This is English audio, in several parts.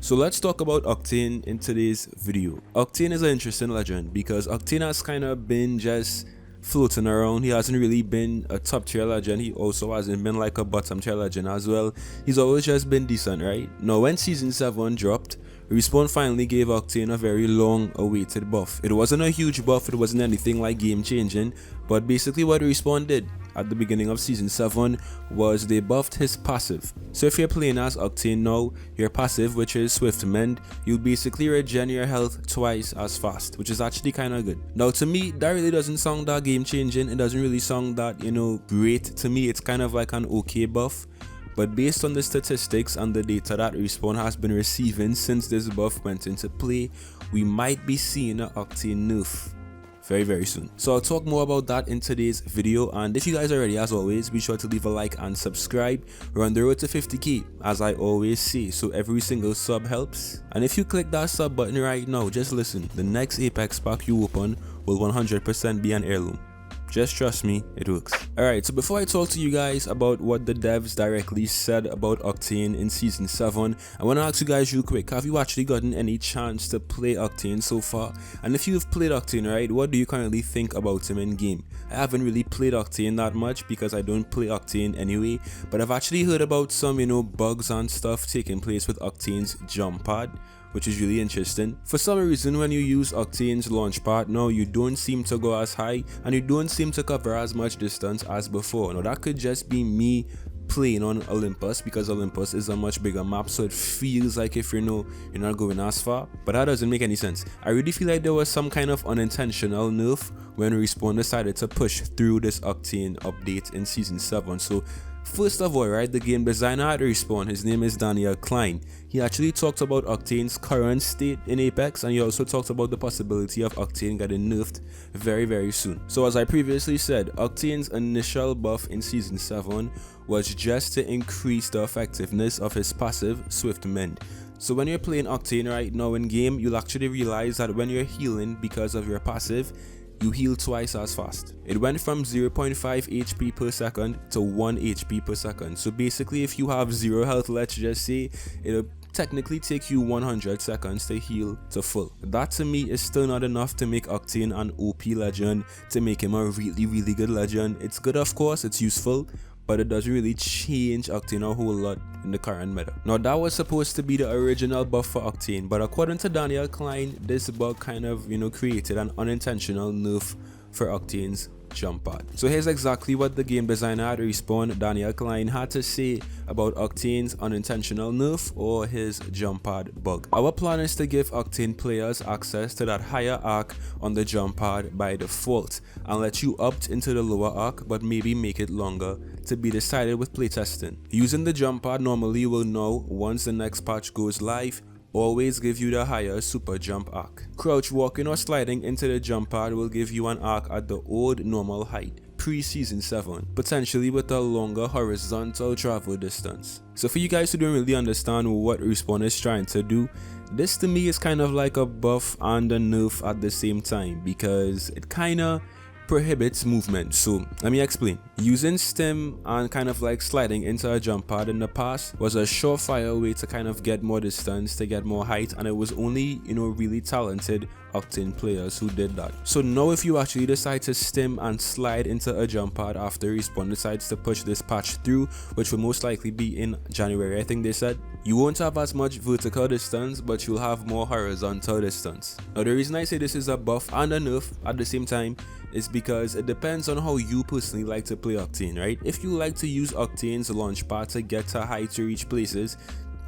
So let's talk about Octane in today's video. Octane is an interesting legend because Octane has kind of been just floating around. He hasn't really been a top tier legend. He also hasn't been like a bottom tier legend as well. He's always just been decent, right? Now when season 7 dropped, Respawn finally gave Octane a very long awaited buff. It wasn't a huge buff, it wasn't anything like game changing, but basically what Respawn did at the beginning of season 7 was they buffed his passive. So if you're playing as Octane now, your passive, which is Swift Mend, you'll basically regen your health twice as fast, which is actually kind of good. Now to me, that really doesn't sound that game changing. It doesn't really sound that, great. To me, it's kind of like an okay buff. But based on the statistics and the data that Respawn has been receiving since this buff went into play, we might be seeing an Octane nerf very soon. So I'll talk more about that in today's video, and if you guys are ready, as always, be sure to leave a like and subscribe. We're on the road to 50k, as I always say, so every single sub helps. And if you click that sub button right now, just listen, the next Apex pack you open will 100% be an heirloom. Just trust me, it works. Alright, so before I talk to you guys about what the devs directly said about Octane in season 7, I want to ask you guys real quick, have you actually gotten any chance to play Octane so far? And if you've played Octane, right, what do you currently think about him in game? I haven't really played Octane that much because I don't play Octane anyway, but I've actually heard about some, bugs and stuff taking place with Octane's jump pad, which is really interesting. For some reason, when you use Octane's launch pad now, you don't seem to go as high and you don't seem to cover as much distance as before. Now that could just be me playing on Olympus, because Olympus is a much bigger map, so it feels like if you're not going as far, but that doesn't make any sense. I really feel like there was some kind of unintentional nerf when Respawn decided to push through this Octane update in season 7. So first of all, right, the game designer at Respawn, his name is Daniel Klein. He actually talked about Octane's current state in Apex, and he also talked about the possibility of Octane getting nerfed very soon. So as I previously said, Octane's initial buff in season 7 was just to increase the effectiveness of his passive Swift Mend. So when you're playing Octane right now in game, you'll actually realize that when you're healing because of your passive, you heal twice as fast. It went from 0.5 HP per second to 1 HP per second. So basically, if you have 0 health, let's just say, it'll technically take you 100 seconds to heal to full. That to me is still not enough to make Octane an OP legend, to make him a really good legend. It's good, of course, it's useful, but it doesn't really change Octane a whole lot in the current meta. Now that was supposed to be the original buff for Octane, but according to Daniel Klein, this bug kind of created an unintentional nerf for Octane's jump pad. So here's exactly what the game designer at Respawn, Daniel Klein, had to say about Octane's unintentional nerf or his jump pad bug. Our plan is to give Octane players access to that higher arc on the jump pad by default and let you opt into the lower arc, but maybe make it longer, to be decided with playtesting. Using the jump pad normally you will know once the next patch goes live, always give you the higher super jump arc. Crouch walking or sliding into the jump pad will give you an arc at the old normal height, pre-season 7, potentially with a longer horizontal travel distance. So for you guys who don't really understand what Respawn is trying to do, this to me is kind of like a buff and a nerf at the same time, because it kinda prohibits movement. So let me explain. Using stim and kind of like sliding into a jump pad in the past was a surefire way to kind of get more distance, to get more height, and it was only really talented Octane players who did that. So now if you actually decide to stim and slide into a jump pad after Respawn decides to push this patch through, which will most likely be in January, I think they said, you won't have as much vertical distance, but you'll have more horizontal distance. Now the reason I say this is a buff and a nerf at the same time is because it depends on how you personally like to play Octane, right? If you like to use Octane's launch pad to get to high to reach places,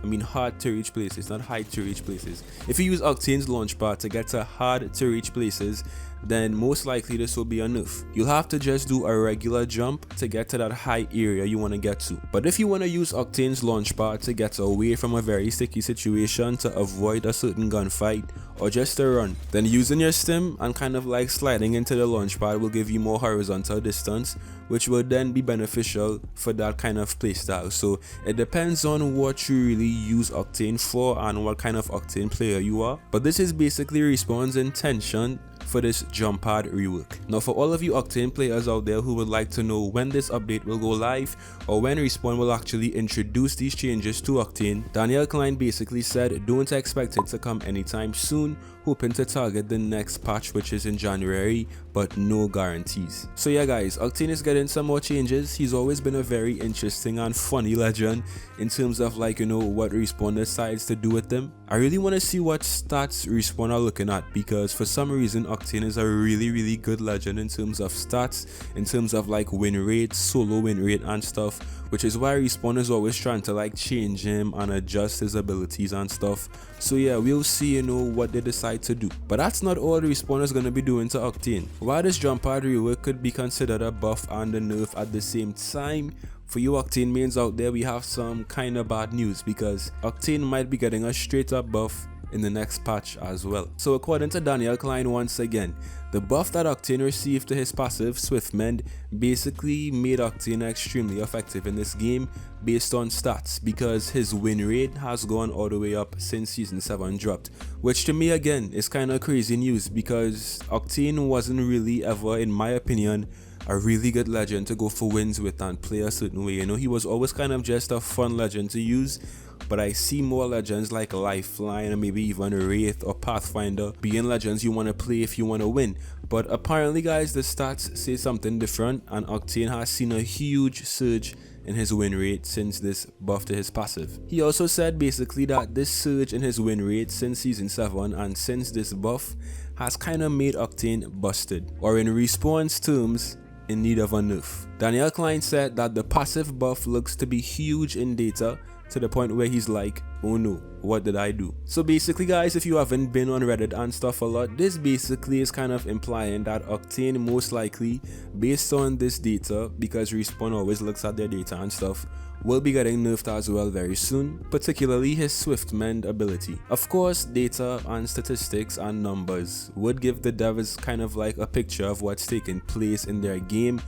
I mean hard to reach places, not high to reach places. If you use Octane's launch pad to get to hard to reach places, then most likely this will be a nerf. You'll have to just do a regular jump to get to that high area you want to get to. But if you want to use Octane's launch pad to get away from a very sticky situation, to avoid a certain gunfight, or just to run, then using your stim and kind of like sliding into the launch pad will give you more horizontal distance, which will then be beneficial for that kind of playstyle. So it depends on what you really use Octane for and what kind of Octane player you are. But this is basically Respawn's intention for this jump pad rework. Now for all of you Octane players out there who would like to know when this update will go live or when Respawn will actually introduce these changes to Octane, Daniel Klein basically said don't expect it to come anytime soon, hoping to target the next patch which is in January, but no guarantees. So yeah guys, Octane is getting some more changes. He's always been a very interesting and funny legend in terms of like, you know, what Respawn decides to do with them. I really want to see what stats Respawn are looking at, because for some reason Octane is a really good legend in terms of stats, in terms of like win rate, solo win rate and stuff, which is why Respawn is always trying to like change him and adjust his abilities and stuff. So yeah, we'll see, you know, what they decide to do. But that's not all Respawn is going to be doing to Octane. While this jump pad rework could be considered a buff and a nerf at the same time, for you Octane mains out there, we have some kinda bad news, because Octane might be getting a straight up buff in the next patch as well. So according to Daniel Klein, once again, the buff that Octane received to his passive Swift Mend basically made Octane extremely effective in this game based on stats, because his win rate has gone all the way up since season 7 dropped, which to me again is kinda crazy news, because Octane wasn't really ever, in my opinion, a really good legend to go for wins with and play a certain way. You know, he was always kind of just a fun legend to use, but I see more legends like Lifeline and maybe even Wraith or Pathfinder being legends you want to play if you want to win. But apparently guys, the stats say something different, and Octane has seen a huge surge in his win rate since this buff to his passive. He also said basically that this surge in his win rate since season 7 and since this buff has kind of made Octane busted, or in Respawn's terms, in need of a nerf. Daniel Klein said that the passive buff looks to be huge in data, to the point where he's like, oh no, what did I do? So basically guys, if you haven't been on Reddit and stuff a lot, this basically is kind of implying that Octane most likely, based on this data, because Respawn always looks at their data and stuff, will be getting nerfed as well very soon, particularly his Swift Mend ability. Of course, data and statistics and numbers would give the devs kind of like a picture of what's taking place in their game,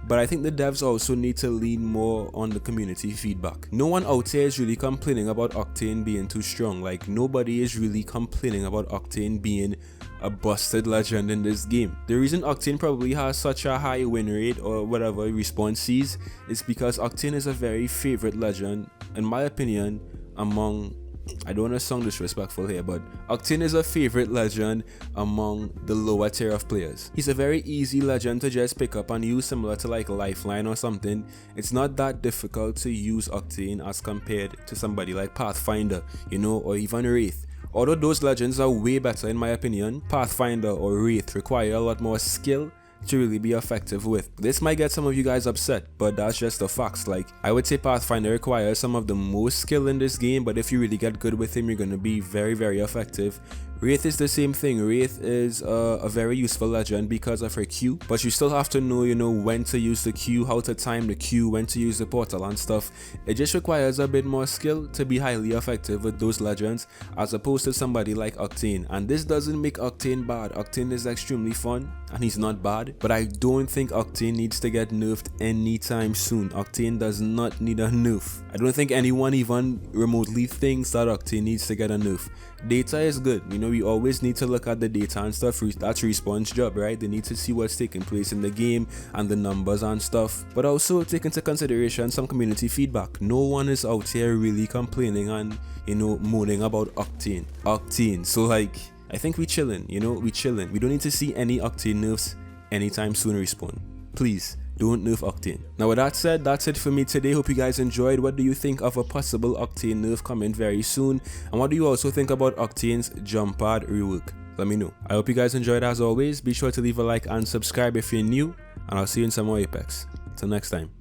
but I think the devs also need to lean more on the community feedback. No one out there is really complaining about Octane being too strong. Like, nobody is really complaining about Octane being a busted legend in this game. The reason Octane probably has such a high win rate or whatever Respawn sees is because Octane is a very favorite legend, in my opinion, among, I don't want to sound disrespectful here, but Octane is a favorite legend among the lower tier of players. He's a very easy legend to just pick up and use, similar to like Lifeline or something. It's not that difficult to use Octane as compared to somebody like Pathfinder, you know, or even Wraith. Although those legends are way better in my opinion, Pathfinder or Wraith require a lot more skill to really be effective with. This might get some of you guys upset, but that's just the facts. Like, I would say Pathfinder requires some of the most skill in this game, but if you really get good with him, you're going to be very effective. Wraith is the same thing. Wraith is a very useful legend because of her Q, but you still have to know, you know, when to use the Q, how to time the Q, when to use the portal and stuff. It just requires a bit more skill to be highly effective with those legends, as opposed to somebody like Octane. And this doesn't make Octane bad. Octane is extremely fun and he's not bad, but I don't think Octane needs to get nerfed anytime soon. Octane does not need a nerf. I don't think anyone even remotely thinks that Octane needs to get a nerf. Data is good, you know, we always need to look at the data and stuff. That's Respawn's job, right? They need to see what's taking place in the game and the numbers and stuff, but also take into consideration some community feedback. No one is out here really complaining and, you know, moaning about Octane. So like, I think we chilling, you know, we chilling. We don't need to see any Octane nerfs anytime soon, Respawn. Please, don't nerf Octane. Now with that said, that's it for me today. Hope you guys enjoyed. What do you think of a possible Octane nerf coming very soon? And what do you also think about Octane's jump pad rework? Let me know. I hope you guys enjoyed as always. Be sure to leave a like and subscribe if you're new, and I'll see you in some more Apex. Till next time.